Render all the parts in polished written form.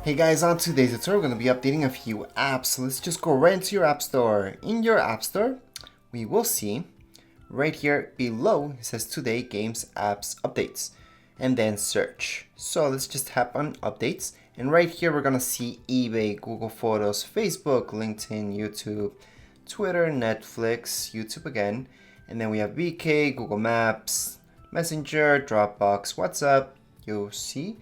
Hey guys, on today's tutorial, we're going to be updating a few apps. So let's just go right into your app store. In your app store, we will see right here below, it says Today Games Apps Updates, and then search. So let's just tap on updates. And right here, we're going to see eBay, Google Photos, Facebook, LinkedIn, YouTube, Twitter, Netflix, YouTube again. And then we have VK, Google Maps, Messenger, Dropbox, WhatsApp, you'll see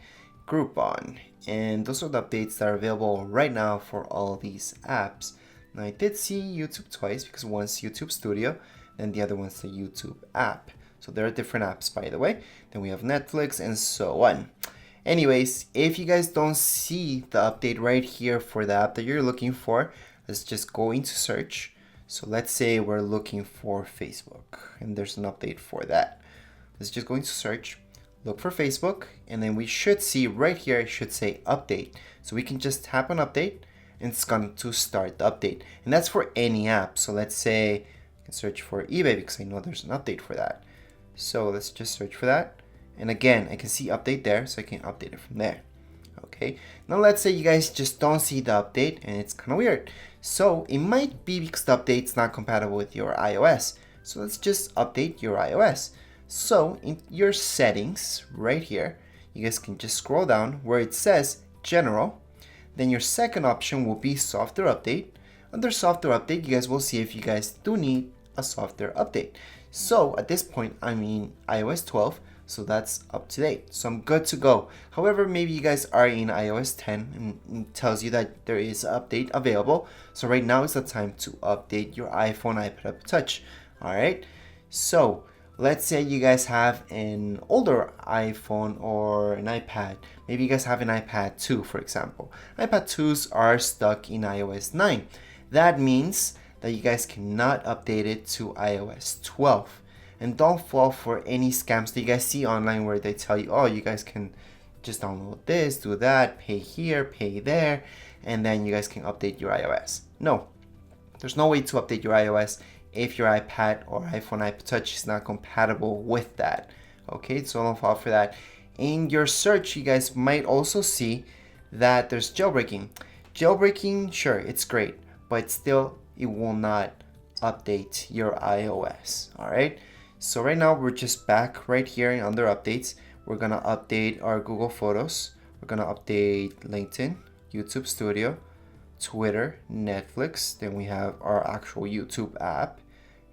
Groupon. And those are the updates that are available right now for all these apps. Now I did see YouTube twice because one's YouTube Studio and the other one's the YouTube app. So there are different apps, by the way. Then we have Netflix and so on. Anyways, if you guys don't see the update right here for the app that you're looking for, let's just go into search. So let's say we're looking for Facebook and there's an update for that. Let's just go into search. Look for Facebook, and then we should see right here, it should say update. So we can just tap on update and it's going to start the update. And that's for any app. So let's say I can search for eBay because I know there's an update for that. So let's just search for that. And again, I can see update there, so I can update it from there. Okay, now let's say you guys just don't see the update and it's kind of weird. So it might be because the update's not compatible with your iOS. So let's just update your iOS. So in your settings right here, you guys can just scroll down where it says general. Then your second option will be software update. Under software update, you guys will see if you guys do need a software update. So at this point, I'm in iOS 12, so that's up to date. So I'm good to go. However, maybe you guys are in iOS 10 and it tells you that there is an update available. So right now is the time to update your iPhone, iPad Touch. All right, so let's say you guys have an older iPhone or an iPad. Maybe you guys have an iPad 2, for example. iPad 2s are stuck in iOS 9. That means that you guys cannot update it to iOS 12. And don't fall for any scams that you guys see online where they tell you, oh, you guys can just download this, do that, pay here, pay there, and then you guys can update your iOS. No, there's no way to update your iOS if your iPad or iPhone, iPad Touch is not compatible with that. Okay, so don't fall for that. In your search, you guys might also see that there's jailbreaking. Jailbreaking, sure, it's great, but still it will not update your iOS. All right, so right now we're just back right here under updates. We're gonna update our Google Photos. We're gonna update LinkedIn, YouTube Studio, Twitter, Netflix. Then we have our actual YouTube app,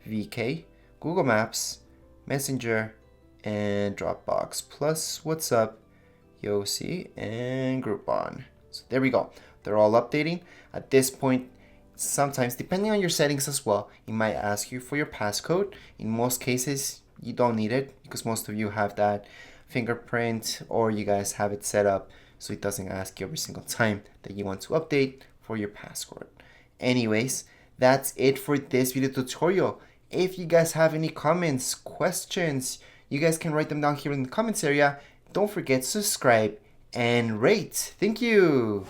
VK, Google Maps, Messenger, and Dropbox, plus WhatsApp, Yossi, and Groupon. So there we go. They're all updating. At this point, sometimes, depending on your settings as well, it might ask you for your passcode. In most cases, you don't need it because most of you have that fingerprint or you guys have it set up so it doesn't ask you every single time that you want to update for your password. Anyways, that's it for this video tutorial. If you guys have any comments, questions, you guys can write them down here in the comments area. Don't forget to subscribe and rate. Thank you.